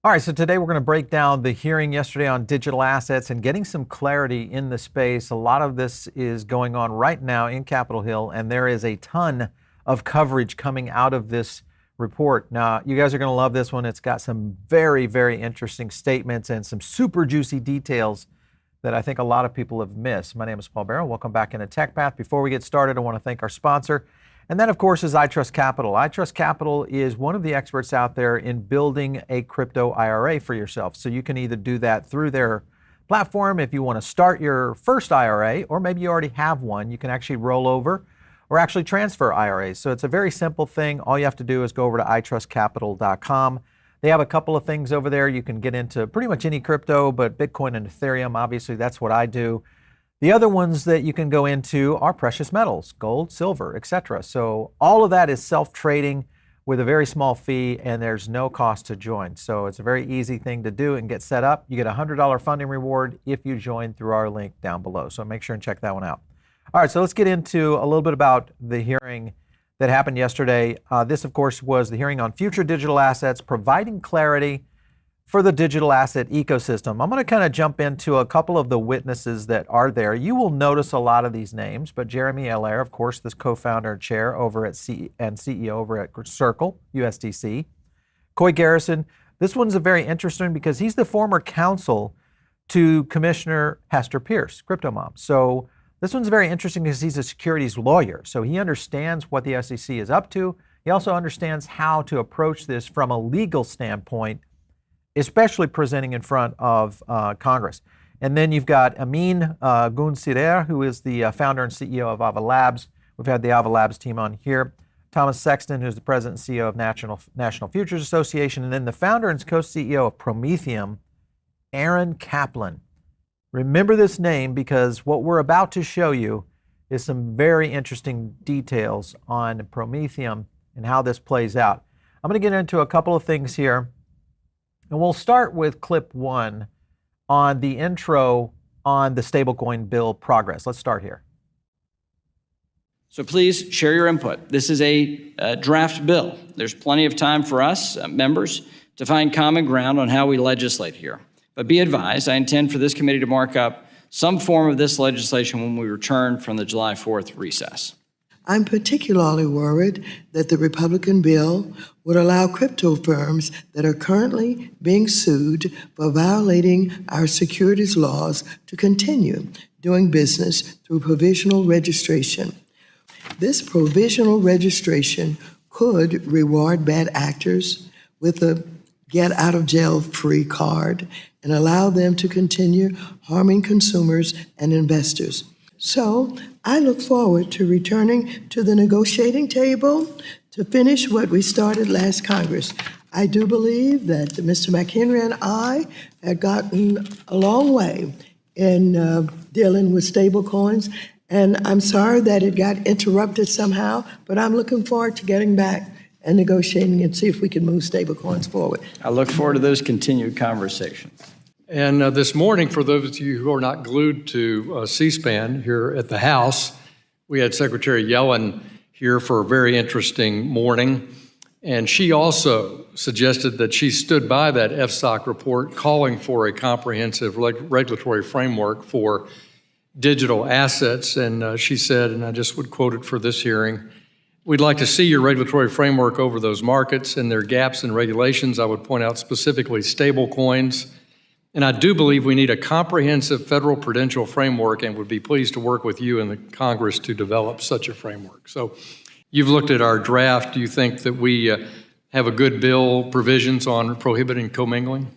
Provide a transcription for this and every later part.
All right, so today we're going to break down the hearing yesterday on digital assets and getting some clarity in the space. A lot of this is going on right now in Capitol Hill, and there is a ton of coverage coming out of this report. Now, you guys are going to love this one. It's got some very, very interesting statements and some super juicy details that I think a lot of people have missed. My name is Paul Barrow. Welcome back into Tech Path. Before we get started, I want to thank our sponsor. And that, of course, is iTrust Capital. iTrust Capital is one of the experts out there in building a crypto IRA for yourself. So you can either do that through their platform if you want to start your first IRA, or maybe you already have one. You can actually roll over or actually transfer IRAs. So it's a very simple thing. All you have to do is go over to itrustcapital.com. They have a couple of things over there. You can get into pretty much any crypto, but Bitcoin and Ethereum, obviously, that's what I do. The other ones that you can go into are precious metals, gold, silver, etc. So all of that is self-trading with a very small fee, and there's no cost to join. So it's a very easy thing to do and get set up. You get a $100 funding reward if you join through our link down below. So make sure and check that one out. All right, so let's get into a little bit about the hearing that happened yesterday. This, of course, was the hearing on future digital assets, providing clarity for the digital asset ecosystem. I'm going to kind of jump into a couple of the witnesses that are there. You will notice a lot of these names, but Jeremy Allaire, of course, this co-founder and chair over at and CEO over at Circle, USDC. Coy Garrison, this one's a very interesting because he's the former counsel to Commissioner Hester Peirce, Crypto Mom. So this one's very interesting because he's a securities lawyer. So he understands what the SEC is up to. He also understands how to approach this from a legal standpoint, especially presenting in front of Congress. And then you've got Amin Gunsirer, who is the founder and CEO of Avalanche. We've had the Avalanche team on here. Thomas Sexton, who's the president and CEO of National Futures Association. And then the founder and co-CEO of Prometheum, Aaron Kaplan. Remember this name because what we're about to show you is some very interesting details on Prometheum and how this plays out. I'm going to get into a couple of things here. And we'll start with clip one on the intro on the stablecoin bill progress. Let's start here. So please share your input. This is a draft bill. There's plenty of time for us, members, to find common ground on how we legislate here. But be advised, I intend for this committee to mark up some form of this legislation when we return from the July 4th recess. I'm particularly worried that the Republican bill would allow crypto firms that are currently being sued for violating our securities laws to continue doing business through provisional registration. This provisional registration could reward bad actors with a get-out-of-jail-free card and allow them to continue harming consumers and investors. So I look forward to returning to the negotiating table to finish what we started last Congress. I do believe that Mr. McHenry and I had gotten a long way in dealing with stablecoins, and I'm sorry that it got interrupted somehow, but I'm looking forward to getting back and negotiating and see if we can move stablecoins forward. I look forward to those continued conversations. And this morning, for those of you who are not glued to C-SPAN here at the House, we had Secretary Yellen here for a very interesting morning. And she also suggested that she stood by that FSOC report calling for a comprehensive regulatory framework for digital assets. And she said, and I just would quote it for this hearing, "We'd like to see your regulatory framework over those markets and their gaps in regulations." I would point out specifically stable coins. And I do believe we need a comprehensive federal prudential framework and would be pleased to work with you and the Congress to develop such a framework. So you've looked at our draft. Do you think that we have a good bill, provisions on prohibiting commingling?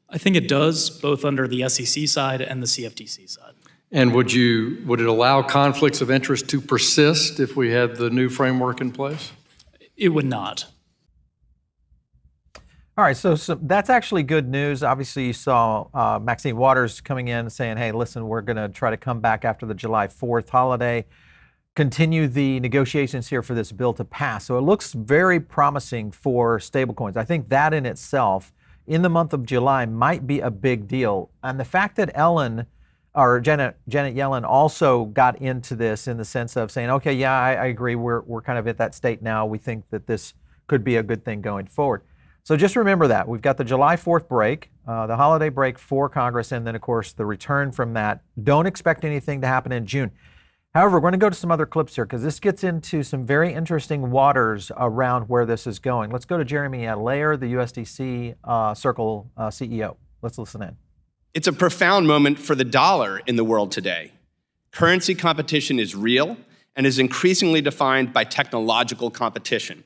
I think it does, both under the SEC side and the CFTC side. And would it allow conflicts of interest to persist if we had the new framework in place? It would not. All right, so that's actually good news. Obviously, you saw Maxine Waters coming in and saying, hey, listen, we're going to try to come back after the July 4th holiday, continue the negotiations here for this bill to pass. So it looks very promising for stablecoins. I think that in itself, in the month of July, might be a big deal. And the fact that Janet Yellen also got into this in the sense of saying, okay, yeah, I agree, we're kind of at that state now. We think that this could be a good thing going forward. So just remember that. We've got the July 4th break, the holiday break for Congress, and then, of course, the return from that. Don't expect anything to happen in June. However, we're going to go to some other clips here because this gets into some very interesting waters around where this is going. Let's go to Jeremy Allaire, the USDC Circle CEO. Let's listen in. It's a profound moment for the dollar in the world today. Currency competition is real and is increasingly defined by technological competition.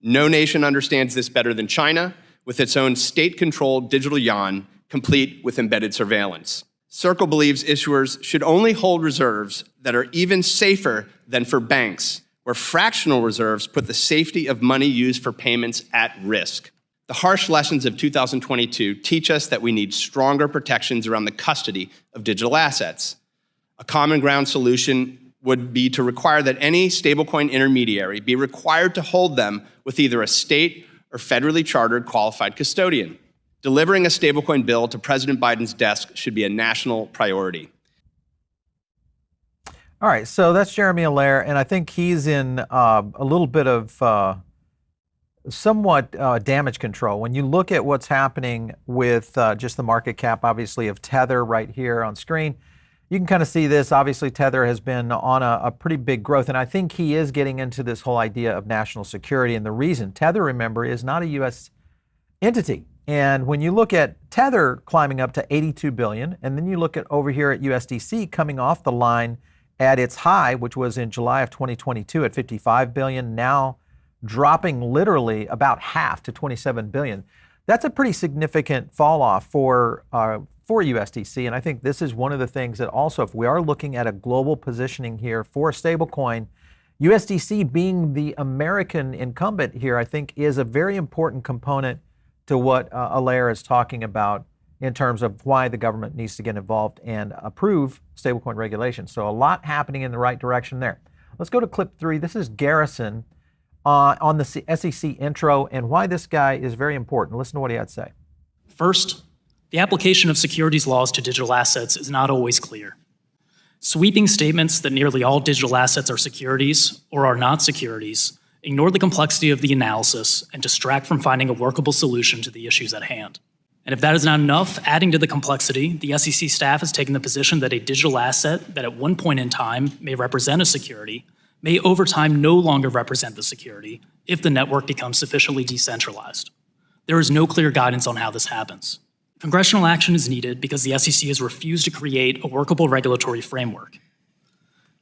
No nation understands this better than China, with its own state-controlled digital yuan, complete with embedded surveillance. Circle believes issuers should only hold reserves that are even safer than for banks, where fractional reserves put the safety of money used for payments at risk. The harsh lessons of 2022 teach us that we need stronger protections around the custody of digital assets. A common ground solution would be to require that any stablecoin intermediary be required to hold them with either a state or federally chartered qualified custodian. Delivering a stablecoin bill to President Biden's desk should be a national priority. All right, so that's Jeremy Allaire, and I think he's in a little bit of somewhat damage control. When you look at what's happening with just the market cap, obviously, of Tether right here on screen, you can kind of see this. Obviously, Tether has been on a pretty big growth, and I think he is getting into this whole idea of national security. And the reason, Tether, remember, is not a U.S. entity. And when you look at Tether climbing up to 82 billion, and then you look at over here at USDC coming off the line at its high, which was in July of 2022 at 55 billion, now dropping literally about half to 27 billion. That's a pretty significant fall off for USDC. And I think this is one of the things that also, if we are looking at a global positioning here for stablecoin, USDC being the American incumbent here, I think is a very important component to what Allaire is talking about in terms of why the government needs to get involved and approve stablecoin regulation. So a lot happening in the right direction there. Let's go to clip 3. This is Garrison on the SEC intro and why this guy is very important. Listen to what he had to say. First, the application of securities laws to digital assets is not always clear. Sweeping statements that nearly all digital assets are securities or are not securities ignore the complexity of the analysis and distract from finding a workable solution to the issues at hand. And if that is not enough, adding to the complexity, the SEC staff has taken the position that a digital asset that at one point in time may represent a security may over time no longer represent the security if the network becomes sufficiently decentralized. There is no clear guidance on how this happens. Congressional action is needed because the SEC has refused to create a workable regulatory framework.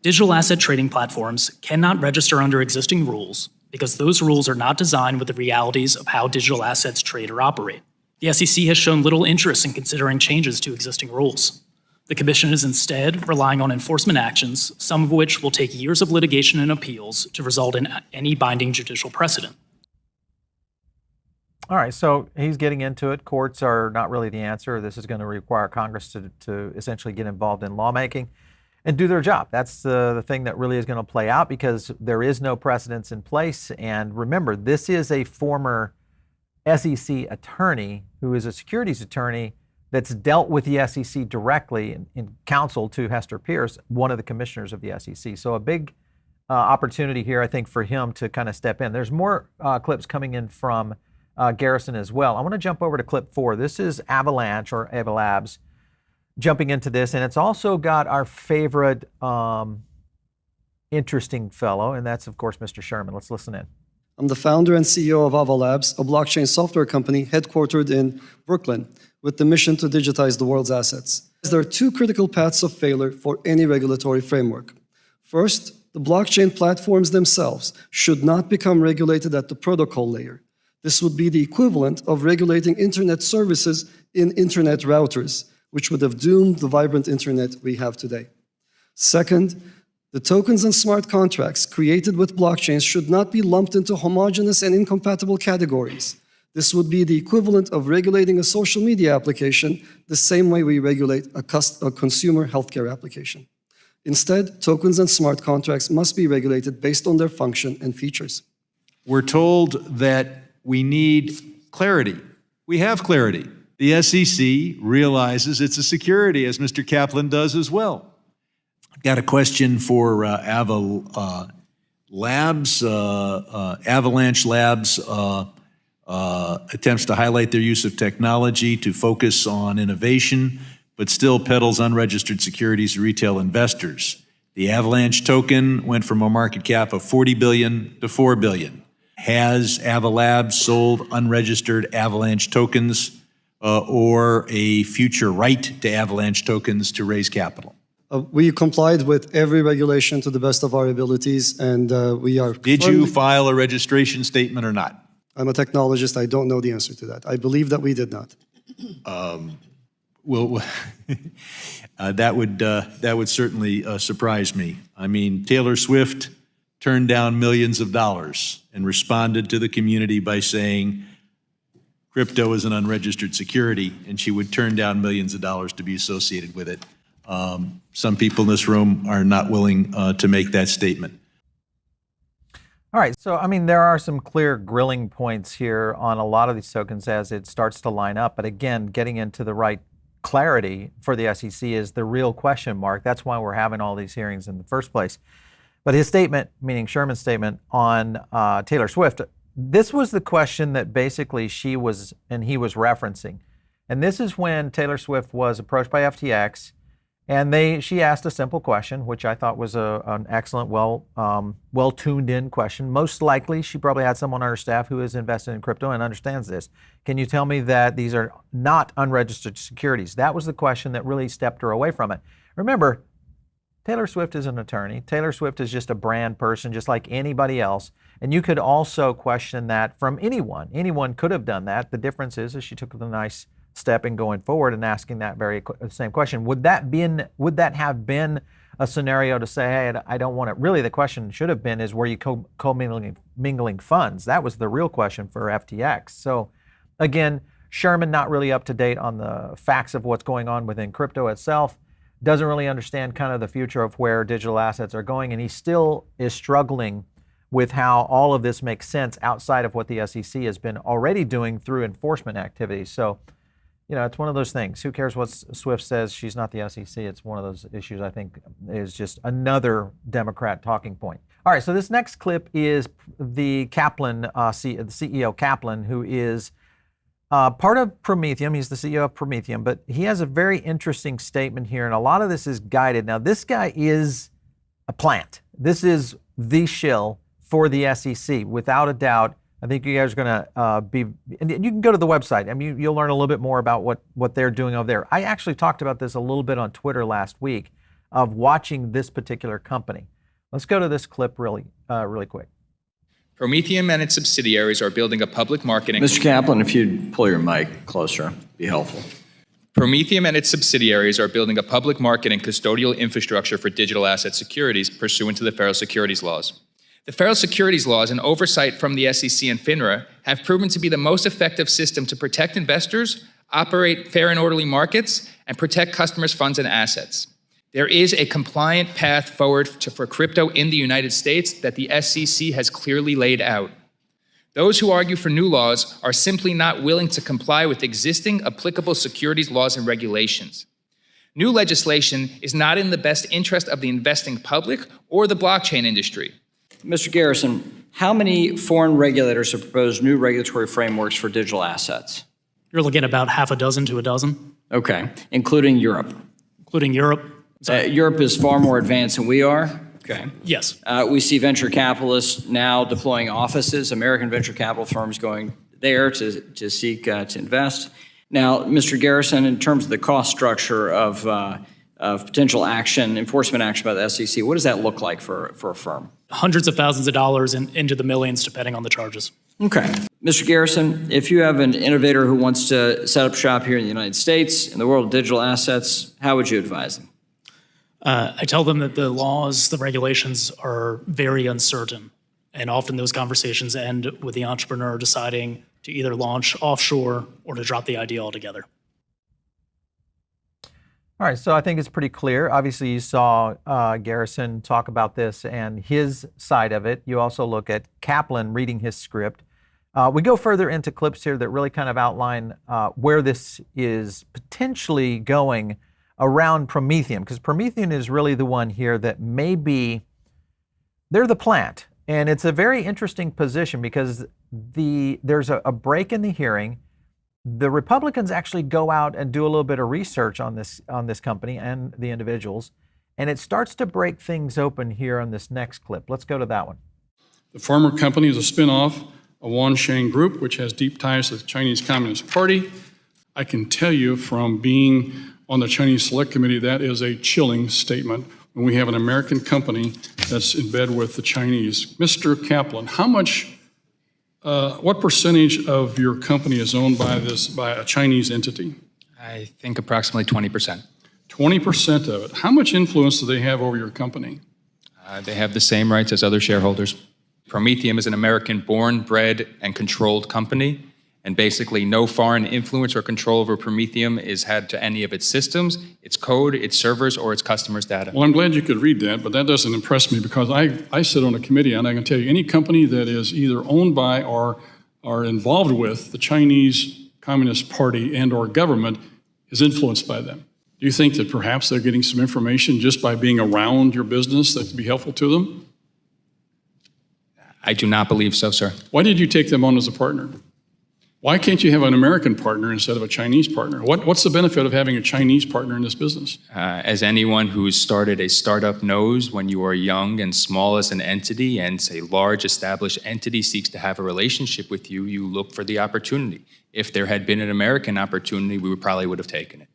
Digital asset trading platforms cannot register under existing rules because those rules are not designed with the realities of how digital assets trade or operate. The SEC has shown little interest in considering changes to existing rules. The Commission is instead relying on enforcement actions, some of which will take years of litigation and appeals to result in any binding judicial precedent. All right, so he's getting into it. Courts are not really the answer. This is going to require Congress to essentially get involved in lawmaking and do their job. That's the thing that really is going to play out because there is no precedence in place. And remember, this is a former SEC attorney who is a securities attorney that's dealt with the SEC directly in counsel to Hester Pierce, one of the commissioners of the SEC. So a big opportunity here, I think, for him to kind of step in. There's more clips coming in from Garrison as well. I want to jump over to clip 4. This is Avalanche or Avalabs jumping into this, and it's also got our favorite interesting fellow, and that's, of course, Mr. Sherman. Let's listen in. I'm the founder and CEO of Avalanche, a blockchain software company headquartered in Brooklyn with the mission to digitize the world's assets. There are 2 critical paths of failure for any regulatory framework. First, the blockchain platforms themselves should not become regulated at the protocol layer. This would be the equivalent of regulating internet services in internet routers, which would have doomed the vibrant internet we have today. Second, the tokens and smart contracts created with blockchains should not be lumped into homogeneous and incompatible categories. This would be the equivalent of regulating a social media application the same way we regulate a consumer healthcare application. Instead, tokens and smart contracts must be regulated based on their function and features. We're told that we need clarity. We have clarity. The SEC realizes it's a security, as Mr. Kaplan does as well. I've got a question for Avalanche Labs. attempts to highlight their use of technology to focus on innovation, but still peddles unregistered securities to retail investors. The Avalanche token went from a market cap of $40 billion to $4 billion. Has Avalabs sold unregistered Avalanche tokens or a future right to Avalanche tokens to raise capital? We complied with every regulation to the best of our abilities, and we are. Did you file a registration statement or not? I'm a technologist. I don't know the answer to that. I believe that we did not. Well, that would certainly surprise me. I mean, Taylor Swift turned down millions of dollars and responded to the community by saying crypto is an unregistered security, and she would turn down millions of dollars to be associated with it. Some people in this room are not willing to make that statement. All right, so I mean, there are some clear grilling points here on a lot of these tokens as it starts to line up. But again, getting into the right clarity for the SEC is the real question mark. That's why we're having all these hearings in the first place. But his statement, meaning Sherman's statement on Taylor Swift, this was the question that basically she was and he was referencing. And this is when Taylor Swift was approached by FTX, and she asked a simple question, which I thought was an excellent, well tuned in question. Most likely, she probably had someone on her staff who is invested in crypto and understands this. Can you tell me that these are not unregistered securities? That was the question that really stepped her away from it. Remember, Taylor Swift is an attorney. Taylor Swift is just a brand person, just like anybody else. And you could also question that from anyone. Anyone could have done that. The difference is she took the nice step in going forward and asking that very same question. Would that have been a scenario to say, hey, I don't want it? Really, the question should have been is, were you co-mingling funds? That was the real question for FTX. So again, Sherman not really up to date on the facts of what's going on within crypto itself, doesn't really understand kind of the future of where digital assets are going, and he still is struggling with how all of this makes sense outside of what the SEC has been already doing through enforcement activities. So, you know, it's one of those things. Who cares what Swift says? She's not the SEC. It's one of those issues I think is just another Democrat talking point. All right, so this next clip is the Kaplan, the CEO Kaplan, who is part of Prometheum. He's the CEO of Prometheum, but he has a very interesting statement here, and a lot of this is guided. Now, this guy is a plant. This is the shill for the SEC, without a doubt. I think you guys are going to be, and you can go to the website. I mean, you'll learn a little bit more about what they're doing over there. I actually talked about this a little bit on Twitter last week of watching this particular company. Let's go to this clip really quick. Prometheum and its subsidiaries are building a public marketing... Mr. Kaplan, if you'd pull your mic closer, be helpful. Prometheum and its subsidiaries are building a public market and custodial infrastructure for digital asset securities pursuant to the federal securities laws. The federal securities laws and oversight from the SEC and FINRA have proven to be the most effective system to protect investors, operate fair and orderly markets, and protect customers' funds and assets. There is a compliant path forward for crypto in the United States that the SEC has clearly laid out. Those who argue for new laws are simply not willing to comply with existing applicable securities laws and regulations. New legislation is not in the best interest of the investing public or the blockchain industry. Mr. Garrison, how many foreign regulators have proposed new regulatory frameworks for digital assets? You're looking at about half a dozen to a dozen. Okay, including Europe. Including Europe? Europe is far more advanced than we are. Okay. Yes. We see venture capitalists now deploying offices, American venture capital firms going there to seek to invest. Now, Mr. Garrison, in terms of the cost structure of potential action, enforcement action by the SEC, what does that look like for a firm? Hundreds of thousands of dollars and into the millions, depending on the charges. Okay. Mr. Garrison, if you have an innovator who wants to set up shop here in the United States, in the world of digital assets, how would you advise them? I tell them that the laws, the regulations are very uncertain. And often those conversations end with the entrepreneur deciding to either launch offshore or to drop the idea altogether. All right, so I think it's pretty clear. Obviously, you saw Garrison talk about this and his side of it. You also look at Kaplan reading his script. We go further into clips here that really kind of outline where this is potentially going around Prometheum, because Prometheum is really the one here that may be, they're the plant. And it's a very interesting position because there's a break in the hearing. The Republicans actually go out and do a little bit of research on this company and the individuals, and it starts to break things open here on this next clip. Let's go to that one. The former company is a spin-off of Wansheng Group, which has deep ties to the Chinese Communist Party. I can tell you from being on the Chinese Select Committee, that is a chilling statement when we have an American company that's in bed with the Chinese. Mr. Kaplan, what percentage of your company is owned by a Chinese entity? I think approximately 20%. 20% of it. How much influence do they have over your company? They have the same rights as other shareholders. Prometheum is an American-born, bred, and controlled company, and basically no foreign influence or control over Prometheum is had to any of its systems, its code, its servers, or its customers' data. Well, I'm glad you could read that, but that doesn't impress me because I sit on a committee, and I can tell you any company that is either owned by or are involved with the Chinese Communist Party and or government is influenced by them. Do you think that perhaps they're getting some information just by being around your business that could be helpful to them? I do not believe so, sir. Why did you take them on as a partner? Why can't you have an American partner instead of a Chinese partner? What's the benefit of having a Chinese partner in this business? As anyone who's started a startup knows, when you are young and small as an entity and a large established entity seeks to have a relationship with you, you look for the opportunity. If there had been an American opportunity, we probably would have taken it.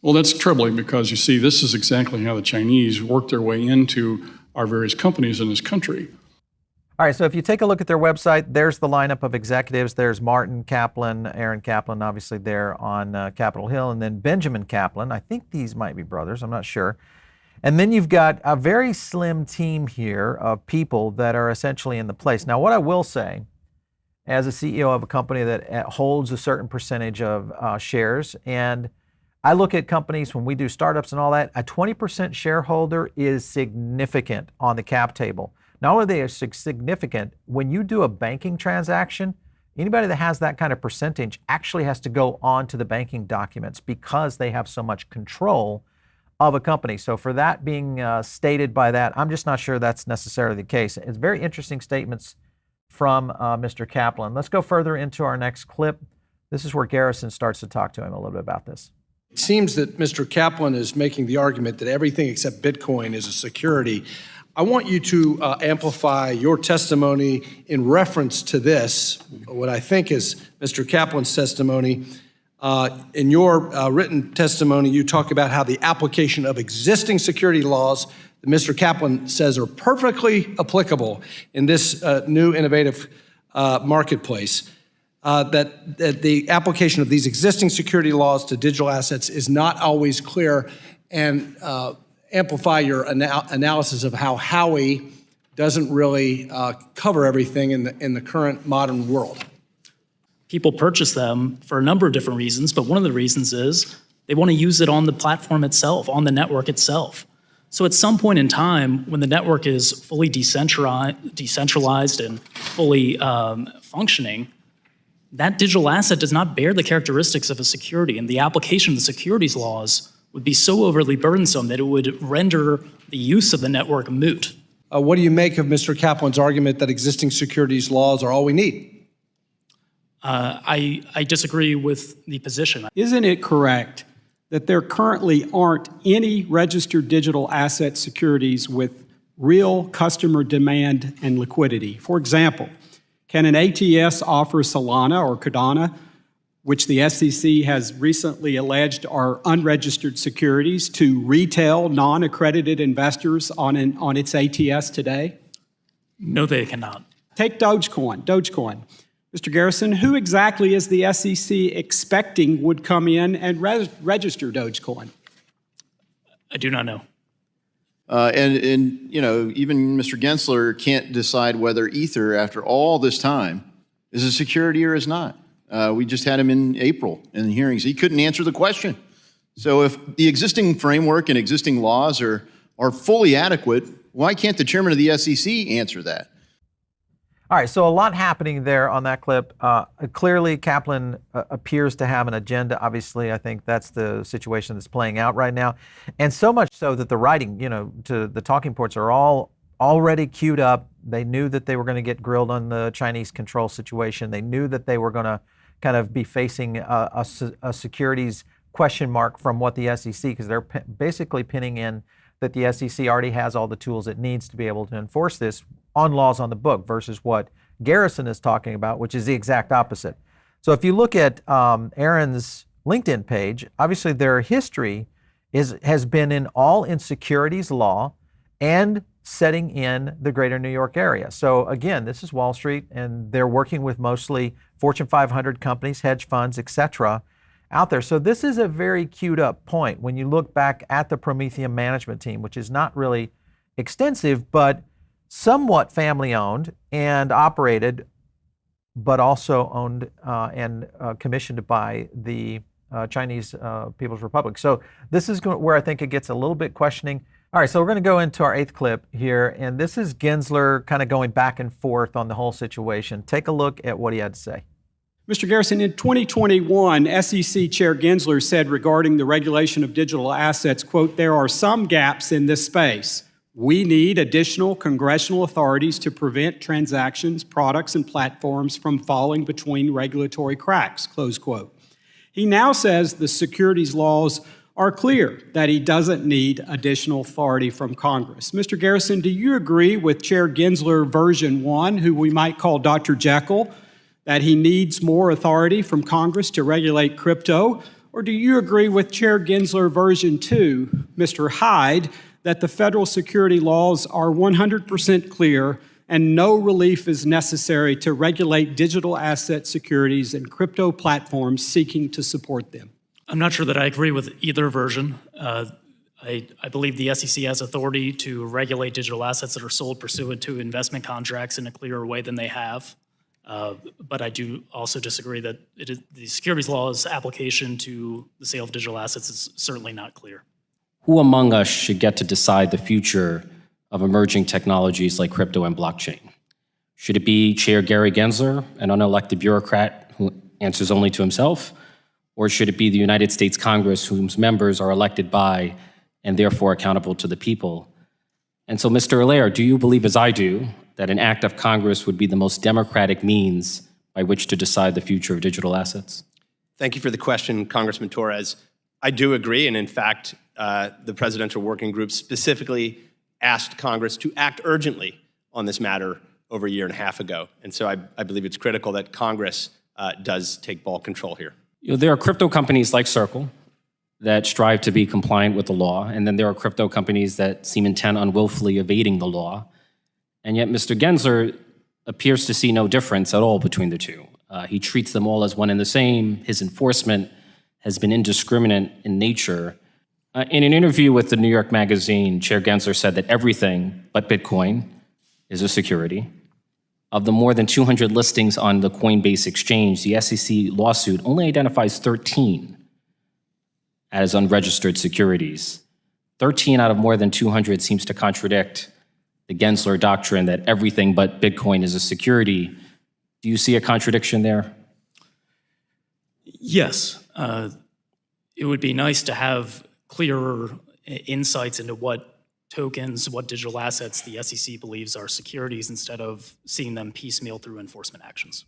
Well, that's troubling because you see, this is exactly how the Chinese work their way into our various companies in this country. All right, so if you take a look at their website, there's the lineup of executives. There's Martin Kaplan, Aaron Kaplan, obviously there on Capitol Hill, and then Benjamin Kaplan. I think these might be brothers, I'm not sure. And then you've got a very slim team here of people that are essentially in the place. Now, what I will say, as a CEO of a company that holds a certain percentage of shares, and I look at companies when we do startups and all that, a 20% shareholder is significant on the cap table. Not only are they significant, when you do a banking transaction, anybody that has that kind of percentage actually has to go on to the banking documents because they have so much control of a company. So for that being stated by that, I'm just not sure that's necessarily the case. It's very interesting statements from Mr. Kaplan. Let's go further into our next clip. This is where Garrison starts to talk to him a little bit about this. It seems that Mr. Kaplan is making the argument that everything except Bitcoin is a security. I want you to amplify your testimony in reference to this, what I think is Mr. Kaplan's testimony. In your written testimony, you talk about how the application of existing security laws that Mr. Kaplan says are perfectly applicable in this new innovative marketplace, that the application of these existing security laws to digital assets is not always clear, and amplify your analysis of how Howey doesn't really cover everything in the current modern world. People purchase them for a number of different reasons, but one of the reasons is they want to use it on the platform itself, on the network itself. So at some point in time, when the network is fully decentralized and fully functioning, that digital asset does not bear the characteristics of a security, and the application of the securities laws would be so overly burdensome that it would render the use of the network moot. What do you make of Mr. Kaplan's argument that existing securities laws are all we need? I disagree with the position. Isn't it correct that there currently aren't any registered digital asset securities with real customer demand and liquidity? For example, can an ATS offer Solana or Cardano, which the SEC has recently alleged are unregistered securities, to retail non-accredited investors on its ATS today? No, they cannot. Take Dogecoin. Mr. Garrison, who exactly is the SEC expecting would come in and register Dogecoin? I do not know. And you know, even Mr. Gensler can't decide whether Ether, after all this time, is a security or is not. We just had him in April in the hearings. He couldn't answer the question. So if the existing framework and existing laws are fully adequate, why can't the chairman of the SEC answer that? All right, so a lot happening there on that clip. Clearly, Kaplan appears to have an agenda. Obviously, I think that's the situation that's playing out right now. And so much so that the writing, to the talking points are all already queued up. They knew that they were going to get grilled on the Chinese control situation. They knew that they were going to kind of be facing a securities question mark from what the SEC, because they're basically pinning in that the SEC already has all the tools it needs to be able to enforce this on laws on the book versus what Garrison is talking about, which is the exact opposite. So if you look at Aaron's LinkedIn page, obviously their history has been in securities law and setting in the greater New York area. So again, this is Wall Street, and they're working with mostly Fortune 500 companies, hedge funds, et cetera, out there. So this is a very queued up point when you look back at the Prometheum management team, which is not really extensive, but somewhat family owned and operated, but also owned and commissioned by the Chinese People's Republic. So this is where I think it gets a little bit questioning. All right, so we're going to go into our 8th clip here, and this is Gensler kind of going back and forth on the whole situation. Take a look at what he had to say. Mr. Garrison, in 2021, SEC Chair Gensler said regarding the regulation of digital assets, quote, "There are some gaps in this space. We need additional congressional authorities to prevent transactions, products, and platforms from falling between regulatory cracks," close quote. He now says the securities laws are clear, that he doesn't need additional authority from Congress. Mr. Garrison, do you agree with Chair Gensler version 1, who we might call Dr. Jekyll, that he needs more authority from Congress to regulate crypto? Or do you agree with Chair Gensler version 2, Mr. Hyde, that the federal security laws are 100% clear and no relief is necessary to regulate digital asset securities and crypto platforms seeking to support them? I'm not sure that I agree with either version. I believe the SEC has authority to regulate digital assets that are sold pursuant to investment contracts in a clearer way than they have. But I do also disagree that the securities law's application to the sale of digital assets is certainly not clear. Who among us should get to decide the future of emerging technologies like crypto and blockchain? Should it be Chair Gary Gensler, an unelected bureaucrat who answers only to himself? Or should it be the United States Congress, whose members are elected by and therefore accountable to the people? And so, Mr. Allaire, do you believe, as I do, that an act of Congress would be the most democratic means by which to decide the future of digital assets? Thank you for the question, Congressman Torres. I do agree, and in fact, the Presidential Working Group specifically asked Congress to act urgently on this matter over a year and a half ago. And so I believe it's critical that Congress does take ball control here. You know, there are crypto companies like Circle that strive to be compliant with the law, and then there are crypto companies that seem intent on willfully evading the law. And yet Mr. Gensler appears to see no difference at all between the two. He treats them all as one and the same. His enforcement has been indiscriminate in nature. In an interview with the New York Magazine, Chair Gensler said that everything but Bitcoin is a security. Of the more than 200 listings on the Coinbase exchange, the SEC lawsuit only identifies 13 as unregistered securities. 13 out of more than 200 seems to contradict the Gensler doctrine that everything but Bitcoin is a security. Do you see a contradiction there? Yes. It would be nice to have clearer insights into what tokens, what digital assets the SEC believes are securities instead of seeing them piecemeal through enforcement actions.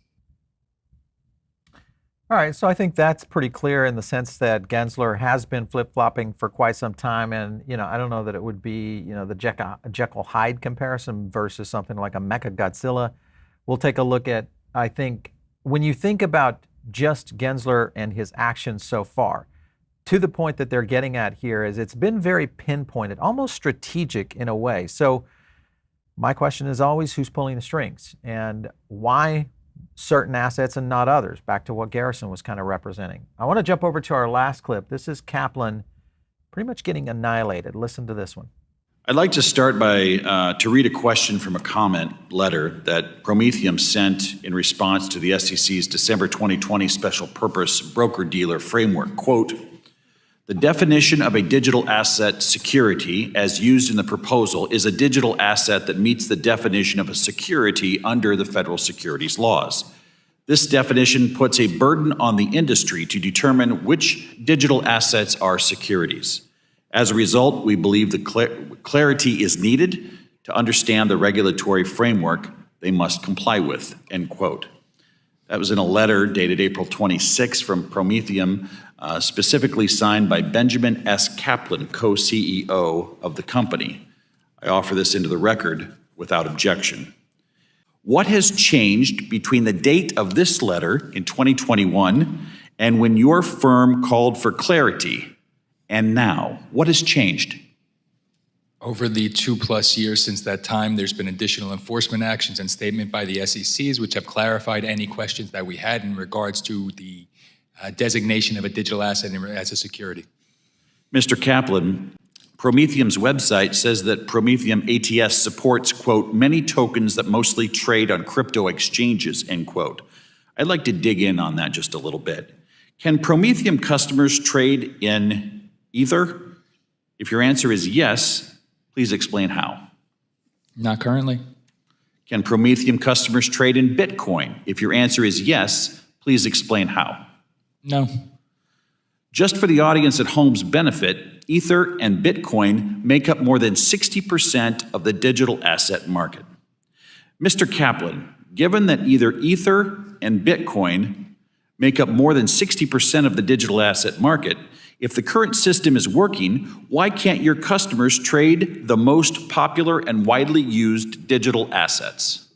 All right, so I think that's pretty clear in the sense that Gensler has been flip-flopping for quite some time, and I don't know that it would be the Jekyll-Hyde comparison versus something like a Mecha Godzilla. We'll take a look at, I think, when you think about just Gensler and his actions so far, to the point that they're getting at here is it's been very pinpointed, almost strategic in a way. So my question is always, who's pulling the strings and why certain assets and not others? Back to what Garrison was kind of representing. I want to jump over to our last clip. This is Kaplan pretty much getting annihilated. Listen to this one. I'd like to start by to read a question from a comment letter that Prometheum sent in response to the SEC's December 2020 Special Purpose Broker-Dealer Framework. Quote, "The definition of a digital asset security, as used in the proposal, is a digital asset that meets the definition of a security under the federal securities laws. This definition puts a burden on the industry to determine which digital assets are securities. As a result, we believe the clarity is needed to understand the regulatory framework they must comply with, end quote. That was in a letter dated April 26 from Prometheum, specifically signed by Benjamin S. Kaplan, co-CEO of the company. I offer this into the record without objection. What has changed between the date of this letter in 2021 and when your firm called for clarity and now? What has changed? Over the 2+ years since that time, there's been additional enforcement actions and statement by the SECs, which have clarified any questions that we had in regards to the designation of a digital asset as a security. Mr. Kaplan, Prometheum's website says that Prometheum ATS supports, quote, many tokens that mostly trade on crypto exchanges, end quote. I'd like to dig in on that just a little bit. Can Prometheum customers trade in Ether? If your answer is yes, please explain how. Not currently. Can Prometheum customers trade in Bitcoin? If your answer is yes, please explain how. No. Just for the audience at home's benefit, Ether and Bitcoin make up more than 60% of the digital asset market. Mr. Kaplan, given that either Ether and Bitcoin make up more than 60% of the digital asset market, if the current system is working, why can't your customers trade the most popular and widely used digital assets?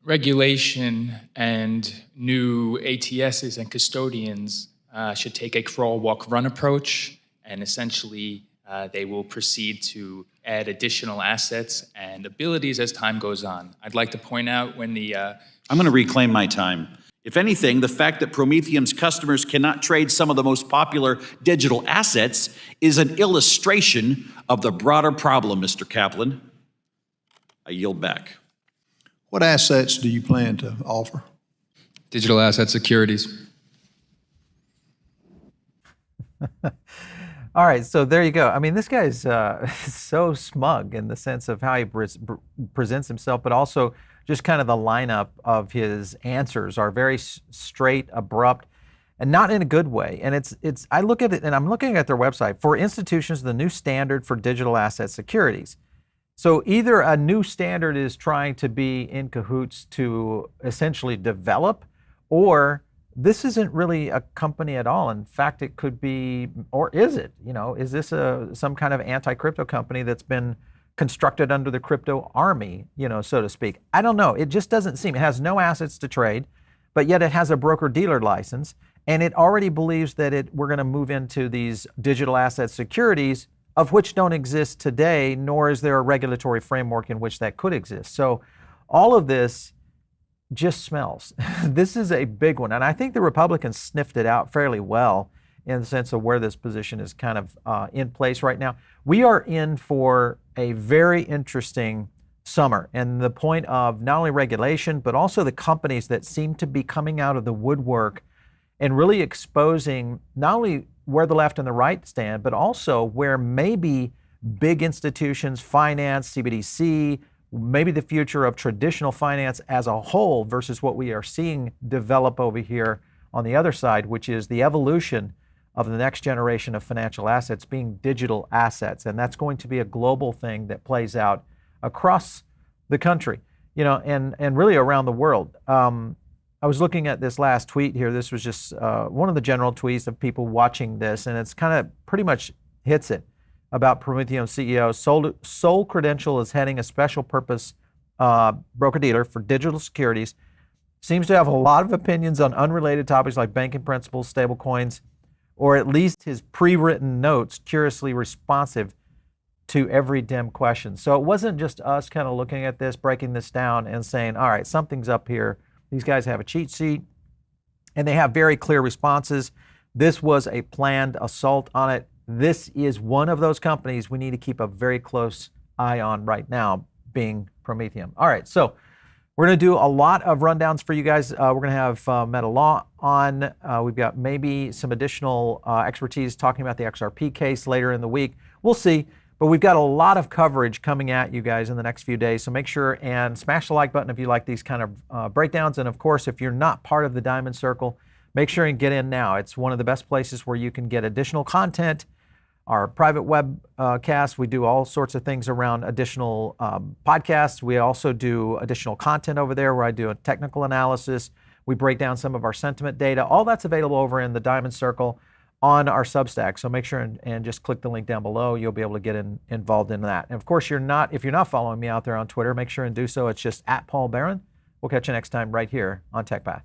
Regulation and new ATSs and custodians should take a crawl, walk, run approach, and essentially they will proceed to add additional assets and abilities as time goes on. I'd like to point out when the... I'm going to reclaim my time. If anything, the fact that Prometheum's customers cannot trade some of the most popular digital assets is an illustration of the broader problem, Mr. Kaplan. I yield back. What assets do you plan to offer? Digital asset securities. All right, so there you go. I mean, this guy's so smug in the sense of how he presents himself, but also just kind of the lineup of his answers are very straight, abrupt, and not in a good way. And it's I look at it, and I'm looking at their website. For institutions, the new standard for digital asset securities. So either a new standard is trying to be in cahoots to essentially develop, or this isn't really a company at all. In fact, it could be, or is it? You know, is this some kind of anti-crypto company that's been constructed under the crypto army, you know, so to speak? I don't know. It just doesn't seem. It has no assets to trade, but yet it has a broker-dealer license, and it already believes that we're going to move into these digital asset securities, of which don't exist today, nor is there a regulatory framework in which that could exist. So all of this just smells. This is a big one, and I think the Republicans sniffed it out fairly well in the sense of where this position is kind of in place right now. We are in for a very interesting summer, and the point of not only regulation, but also the companies that seem to be coming out of the woodwork and really exposing not only where the left and the right stand, but also where maybe big institutions, finance, CBDC, maybe the future of traditional finance as a whole versus what we are seeing develop over here on the other side, which is the evolution of the next generation of financial assets being digital assets. And that's going to be a global thing that plays out across the country, you know, and really around the world. I was looking at this last tweet here. This was just one of the general tweets of people watching this, and it's kind of pretty much hits it about Prometheum CEO. Sole credential is heading a special purpose broker-dealer for digital securities. Seems to have a lot of opinions on unrelated topics like banking principles, stablecoins, or at least his pre-written notes, curiously responsive to every dim question. So it wasn't just us kind of looking at this, breaking this down and saying, all right, something's up here. These guys have a cheat sheet and they have very clear responses. This was a planned assault on it. This is one of those companies we need to keep a very close eye on right now, being Prometheum. All right, so we're going to do a lot of rundowns for you guys. We're going to have Meta Law on. We've got maybe some additional expertise talking about the XRP case later in the week. We'll see. But we've got a lot of coverage coming at you guys in the next few days. So make sure and smash the like button if you like these kind of breakdowns. And of course, if you're not part of the Diamond Circle, make sure and get in now. It's one of the best places where you can get additional content our private webcast. We do all sorts of things around additional podcasts. We also do additional content over there where I do a technical analysis. We break down some of our sentiment data. All that's available over in the Diamond Circle on our Substack. So make sure and just click the link down below. You'll be able to get involved in that. And of course, if you're not following me out there on Twitter, make sure and do so. It's just @Paul Barron. We'll catch you next time right here on TechPath.